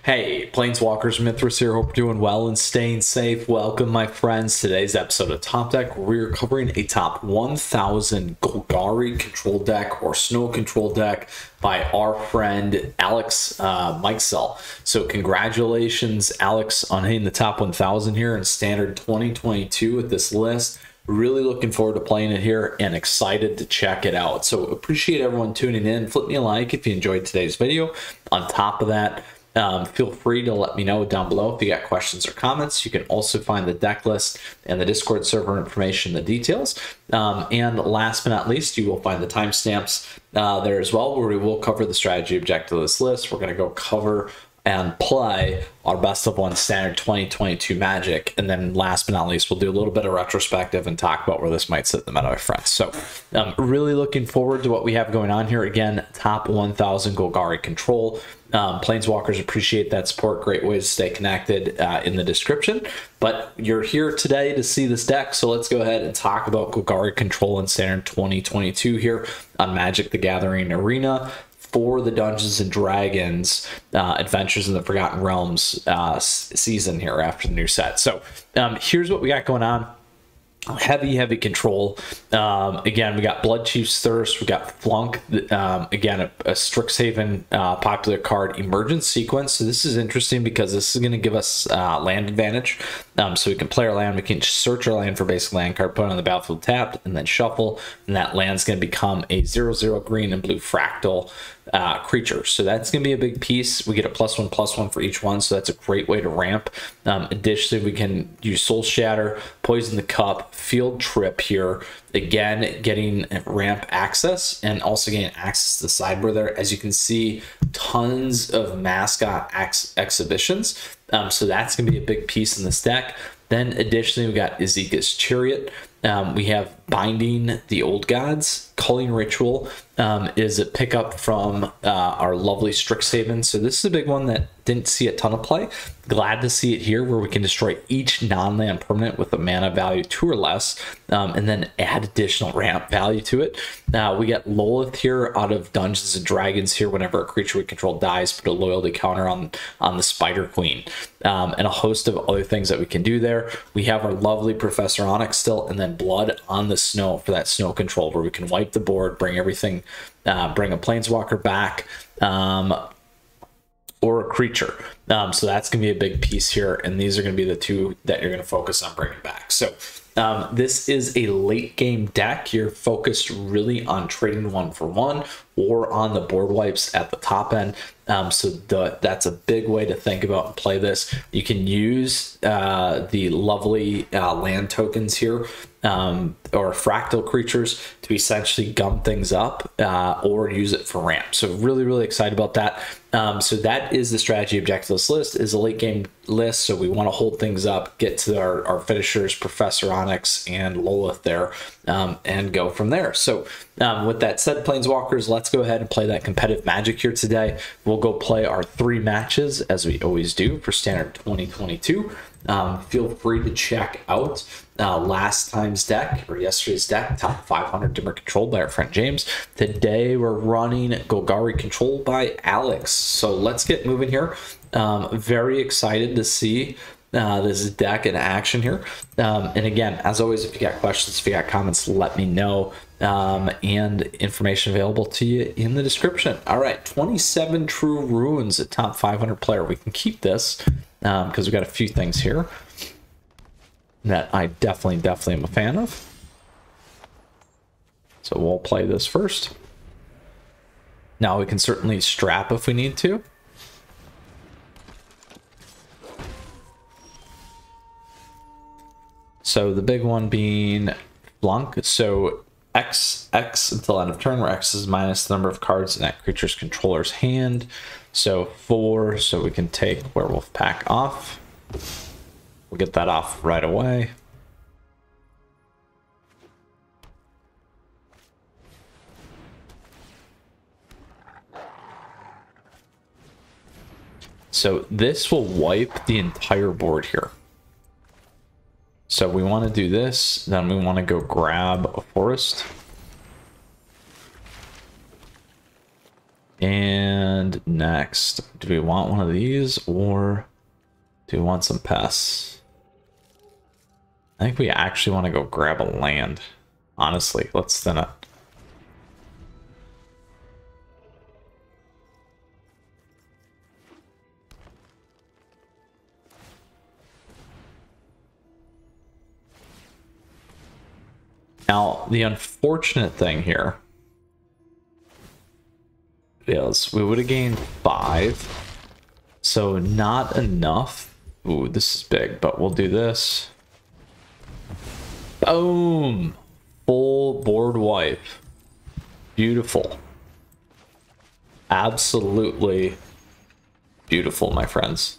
Hey, Planeswalkers, Mythras here. Hope you're doing well and staying safe. Welcome, my friends. Today's episode of Top Deck, we're covering a top 1,000 Golgari Control deck or Snow Control deck by our friend Alex Mikesell. So congratulations, Alex, on hitting the top 1,000 here in Standard 2022 with this list. Really looking forward to playing it here and excited to check it out. So appreciate everyone tuning in. Flip me a like if you enjoyed today's video. On top of that, feel free to let me know down below if you got questions or comments. You can also find the deck list and the Discord server information, the details. And last but not least, you will find the timestamps there as well, where we will cover the strategy objective of this list. We're going to go cover and play our best of one standard 2022 Magic. And then last but not least, we'll do a little bit of retrospective and talk about where this might sit in the meta, my friends. So really looking forward to what we have going on here. Again, top 1,000 Golgari Control. Planeswalkers appreciate that support. Great way to stay connected in the description. But you're here today to see this deck, so let's go ahead and talk about Golgari Control in Standard 2022 here on Magic the Gathering Arena for the Dungeons and Dragons Adventures in the Forgotten Realms season here after the new set. So here's what we got going on. Heavy control. Again, we got Bloodchief's Thirst, we got Flunk, again a Strixhaven popular card, Emergence Sequence. So this is interesting because this is going to give us land advantage. So we can play our land, we can search our land for basic land card, put it on the battlefield tapped, and then shuffle, and that land's going to become a 0/0 green and blue fractal creature. So that's going to be a big piece. We get a +1/+1 for each one, so that's a great way to ramp. Additionally, we can use Soul Shatter, Poison the Cup, Field Trip here. Again, getting ramp access and also getting access to the sideboard there. As you can see, tons of mascot exhibitions. So that's going to be a big piece in this deck. Then additionally, we got Ezekiel's Chariot. We have Binding the Old Gods. Culling Ritual is a pickup from our lovely Strixhaven. So this is a big one that didn't see a ton of play. Glad to see it here, where we can destroy each non-land permanent with a mana value 2 or less, and then add additional ramp value to it. We get Lolith here out of Dungeons and Dragons here. Whenever a creature we control dies, put a loyalty counter on the Spider Queen, and a host of other things that we can do there. We have our lovely Professor Onyx still, and then Blood on the Snow for that snow control, where we can wipe the board, bring everything, bring a Planeswalker back, or a creature. So that's going to be a big piece here, and these are going to be the two that you're going to focus on bringing back. So this is a late game deck. You're focused really on trading 1-for-1 or on the board wipes at the top end. So that's a big way to think about and play this. You can use the lovely land tokens here, or fractal creatures, to essentially gum things up, or use it for ramp. So really excited about that. So that is the strategy objective of this list, is a late game list. So we want to hold things up, get to our finishers, Professor Onyx and Lolith there, and go from there. So with that said, Planeswalkers, let's go ahead and play that competitive Magic here today. We'll go play our 3 matches as we always do for Standard 2022. Feel free to check out last time's deck, or yesterday's deck, top 500 Dimir Control by our friend James. Today we're running Golgari Control by Alex. So let's get moving here. Very excited to see this deck in action here. And again, as always, if you got questions, if you got comments, let me know. And information available to you in the description. All right, 27 True Ruins at top 500 player. We can keep this because we've got a few things here that I definitely am a fan of. So we'll play this first. Now we can certainly strap if we need to. So the big one being Flunk. So X until end of turn, where X is minus the number of cards in that creature's controller's hand. So 4, so we can take Werewolf Pack off. We'll get that off right away. So this will wipe the entire board here. So we want to do this, then we want to go grab a forest. And next, do we want one of these or do we want some pests? I think we actually want to go grab a land. Honestly, let's thin it. Now, the unfortunate thing here is we would have gained 5. So not enough. Ooh, this is big, but we'll do this. Boom! Full board wipe. Beautiful. Absolutely beautiful, my friends.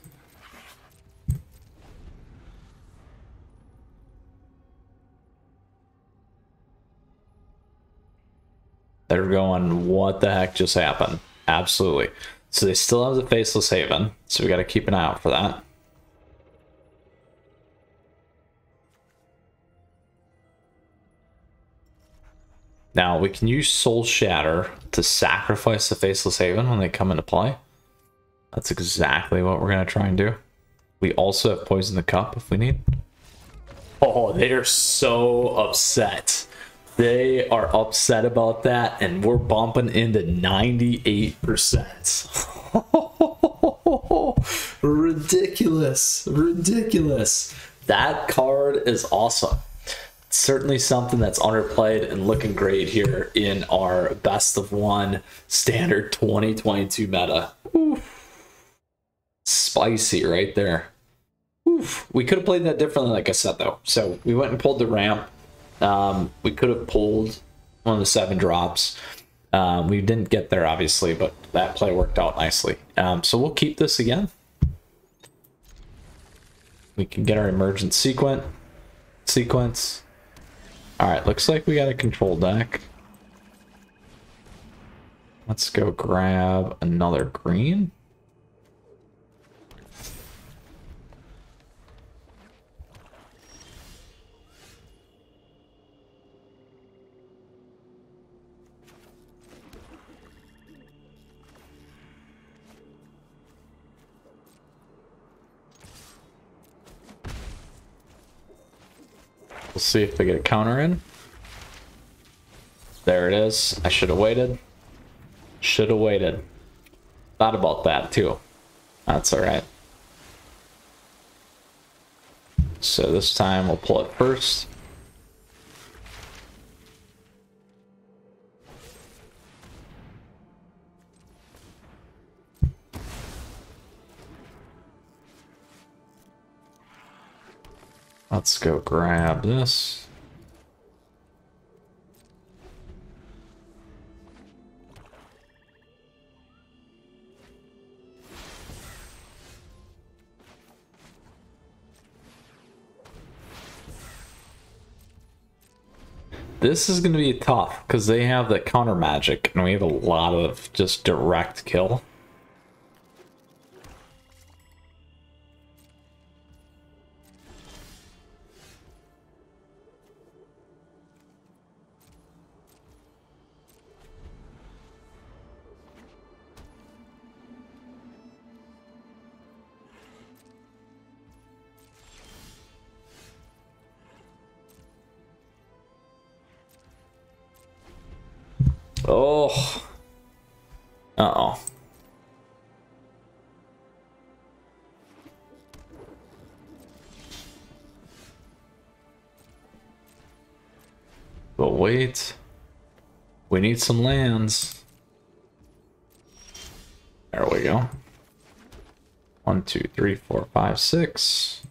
They're going, what the heck just happened? Absolutely. So they still have the Faceless Haven, so we got to keep an eye out for that. Now, we can use Soul Shatter to sacrifice the Faceless Haven when they come into play. That's exactly what we're going to try and do. We also have Poison the Cup if we need. Oh, they are so upset. They are upset about that, and we're bumping into 98%. Ridiculous. Ridiculous. That card is awesome. It's certainly something that's underplayed and looking great here in our best of one standard 2022 meta. Oof. Spicy right there. Oof. We could have played that differently, like I said, though. So we went and pulled the ramp. We could have pulled one of the 7 drops. We didn't get there, obviously, but that play worked out nicely. So we'll keep this again. We can get our emergent sequence. All right, looks like we got a control deck. Let's go grab another green. We'll see if they get a counter in. There it is. I should have waited. Should have waited. Thought about that too. That's all right. So this time we'll pull it first. Let's go grab this. This is going to be tough because they have the counter magic and we have a lot of just direct kill. Oh. Uh-oh. But wait. We need some lands. There we go. 1, 2, 3, 4, 5, 6.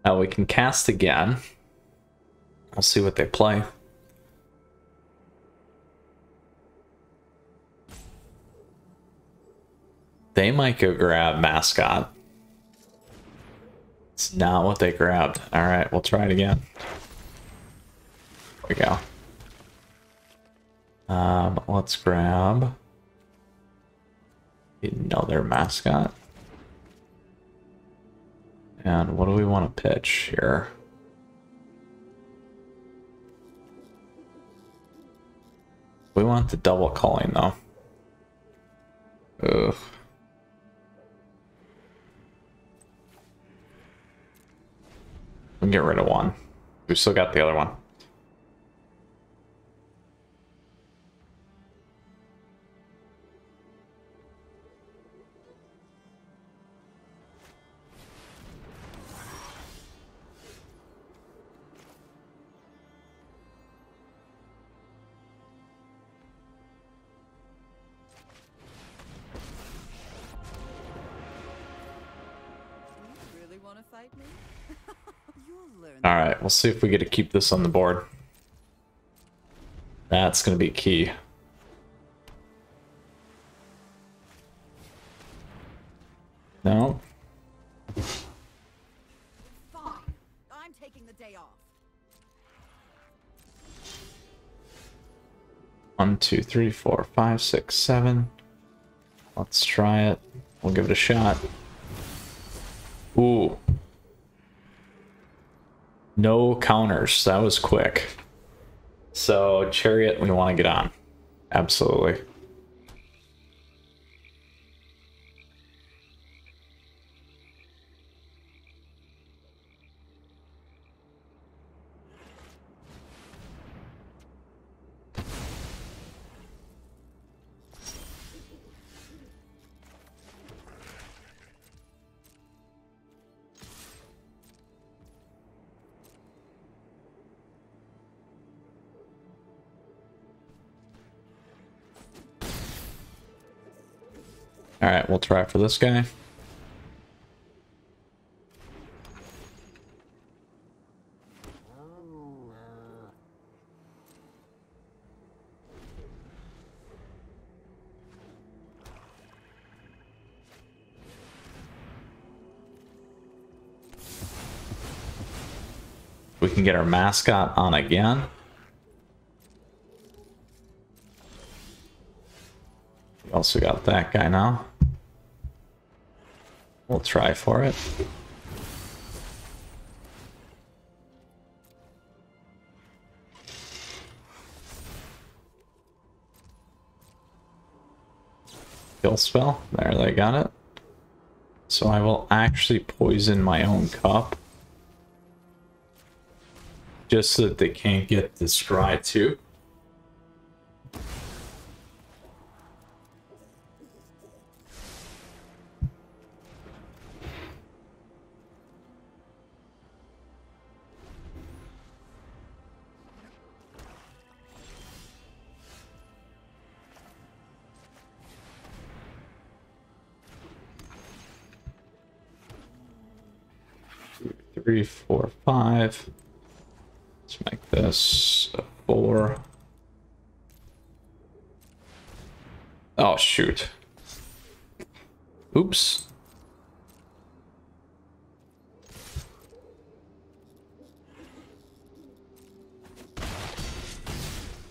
Now we can cast again. We'll see what they play. They might go grab mascot. It's not what they grabbed. All right, we'll try it again. There we go. Let's grab another mascot. And what do we want to pitch here? We want the double culling though. Ugh. We can get rid of one. We still got the other one. All right, we'll see if we get to keep this on the board. That's going to be key. No. Fine. I'm taking the day off. 1, 2, 3, 4, 5, 6, 7. Let's try it. We'll give it a shot. Ooh. No counters. That was quick. So, Chariot, we want to get on. Absolutely. All right, we'll try for this guy. We can get our mascot on again. We also got that guy now. We'll try for it. Kill spell. There, they got it. So I will actually poison my own cup. Just so that they can't get this scry too. Three, 4, 5. Let's make this a 4. Oh, shoot. Oops.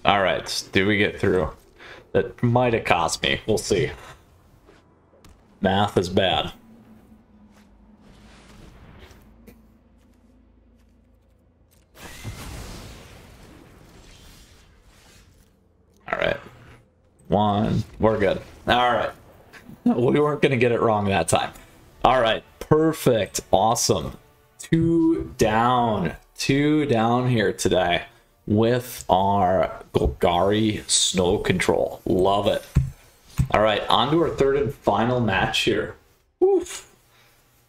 All right, do we get through? That might have cost me. We'll see. Math is bad. All right. 1. We're good. All right. We weren't going to get it wrong that time. All right. Perfect. Awesome. 2 down. 2 down here today with our Golgari Snow Control. Love it. All right. On to our third and final match here. Oof.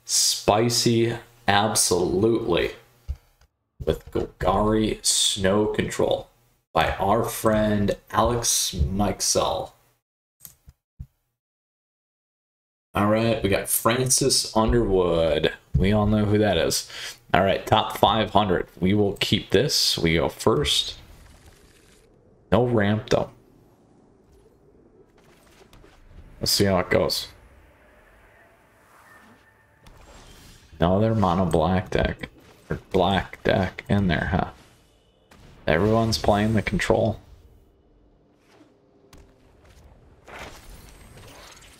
Spicy. Absolutely. With Golgari Snow Control by our friend Alex Mixel. All right, we got Francis Underwood. We all know who that is. All right, top 500. We will keep this. We go first. No ramp though. Let's see how it goes. No other mono black deck or black deck in there, huh? Everyone's playing the control.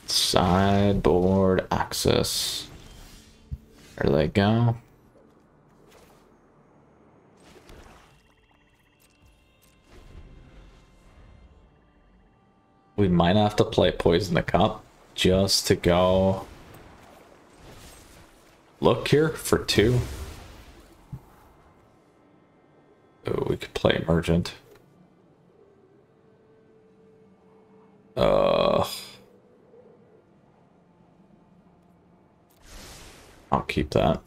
Sideboard access. There they go. We might have to play Poison the Cup just to go look here for 2. Oh, we could play Emergent. I'll keep that.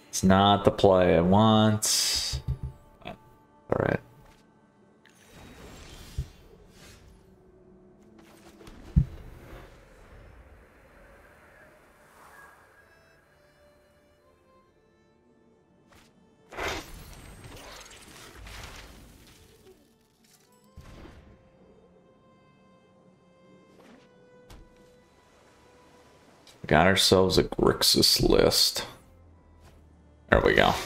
It's not the play I want. All right. Got ourselves a Grixis list. There we go. Alright,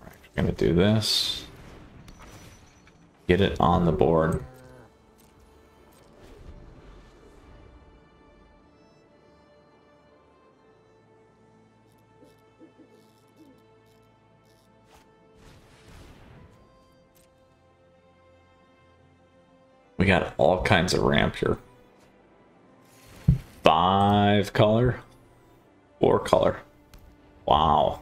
we're gonna do this. Get it on the board. We got all kinds of ramp here. 5 color, 4 color. Wow.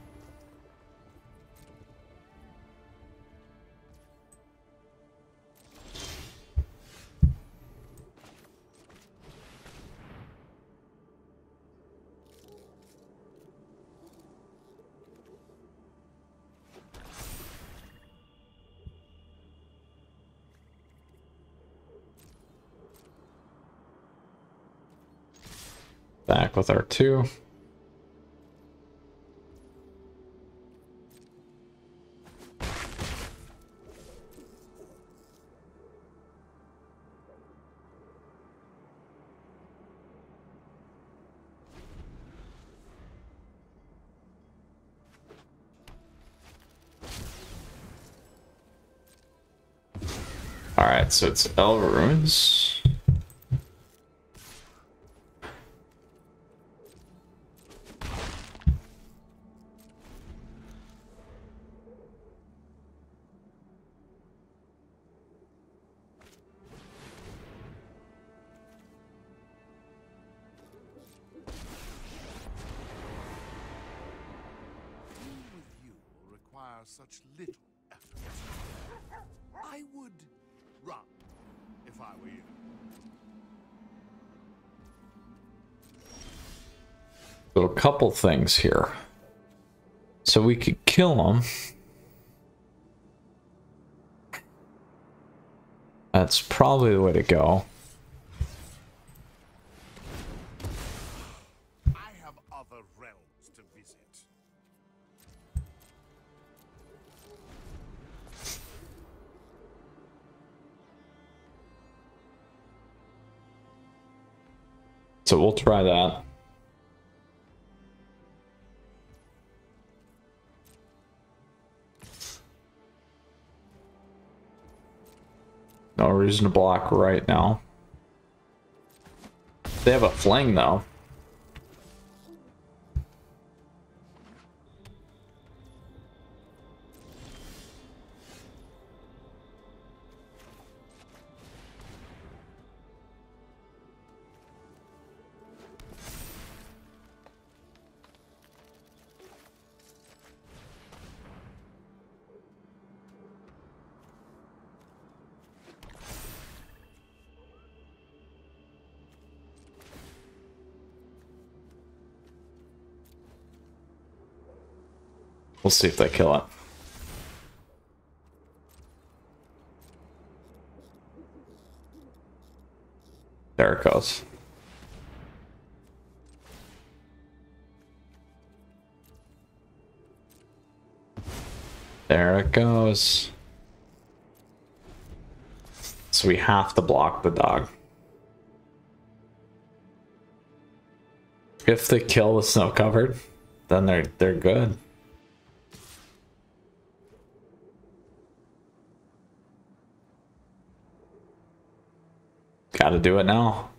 Back with our 2. All right, so it's El Ruins. Such little effort. I would run if I were you. So a couple things here. So we could kill them. That's probably the way to go. I have other realms to visit. So we'll try that. No reason to block right now. They have a fling though. We'll see if they kill it. There it goes. There it goes. So we have to block the dog. If they kill the snow covered, then they're good. Gotta do it now.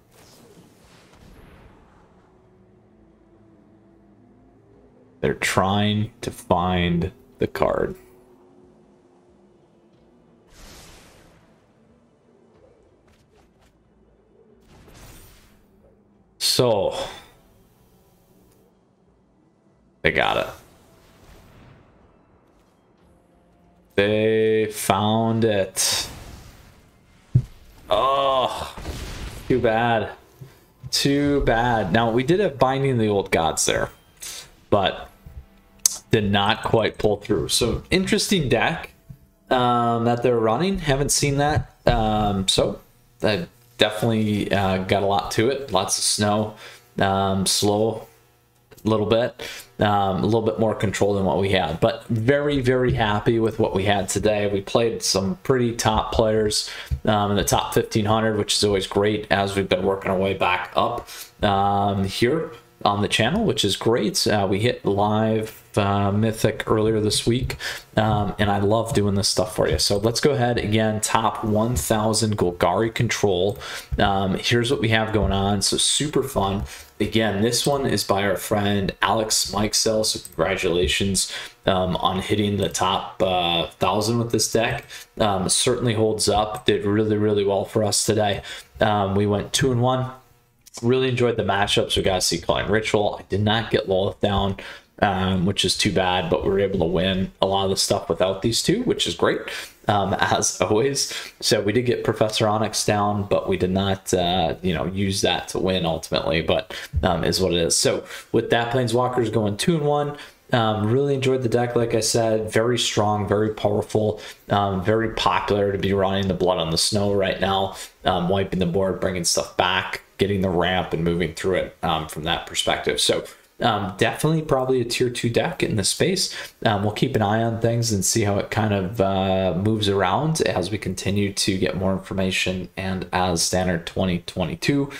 They're trying to find the card. So they got it. They found it. Oh, too bad. Too bad. Now, we did have Binding the Old Gods there, but did not quite pull through. So, interesting deck that they're running. Haven't seen that. So, that definitely got a lot to it. Lots of snow. Slow a little bit more control than what we had, but very, very happy with what we had today. We played some pretty top players in the top 1500, which is always great as we've been working our way back up here on the channel, which is great. We hit live Mythic earlier this week, and I love doing this stuff for you. So let's go ahead again. Top 1000 Golgari Control. Here's what we have going on. So super fun. Again, this one is by our friend Alex Mikesell. So congratulations on hitting the top 1000 with this deck. Certainly holds up. Did really, really well for us today. We went 2-1. Really enjoyed the matchups. We got to see Calling Ritual. I did not get Lilith down, which is too bad, but we were able to win a lot of the stuff without these two, which is great, as always. So we did get Professor Onyx down, but we did not, use that to win ultimately, but is what it is. So with that, Planeswalkers going 2-1. Really enjoyed the deck, like I said. Very strong, very powerful, very popular to be running the Blood on the Snow right now, wiping the board, bringing stuff back, getting the ramp and moving through it from that perspective. So definitely probably a tier 2 deck in the space. We'll keep an eye on things and see how it kind of moves around as we continue to get more information and as Standard 2022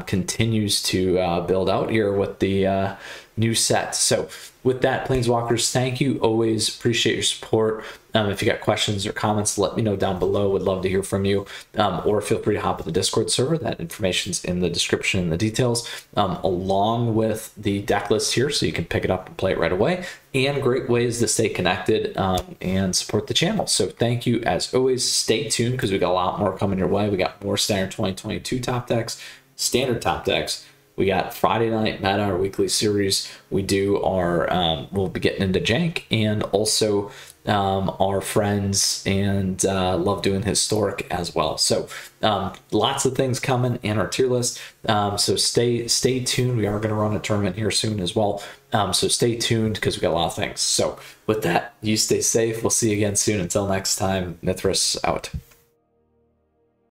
continues to build out here with the new set. So with that, Planeswalkers, thank you. Always appreciate your support. If you got questions or comments, let me know down below. Would love to hear from you. Or feel free to hop on the Discord server. That information's in the description and the details, along with the deck list here, so you can pick it up and play it right away. And great ways to stay connected and support the channel. So thank you as always. Stay tuned because we got a lot more coming your way. We got more Standard 2022 top decks, standard top decks. We got Friday Night Meta, our weekly series. We do our, we'll be getting into Jank, and also our friends, and love doing historic as well. So lots of things coming in our tier list. So stay tuned. We are going to run a tournament here soon as well. So stay tuned because we got a lot of things. So with that, you stay safe. We'll see you again soon. Until next time, Mythras out.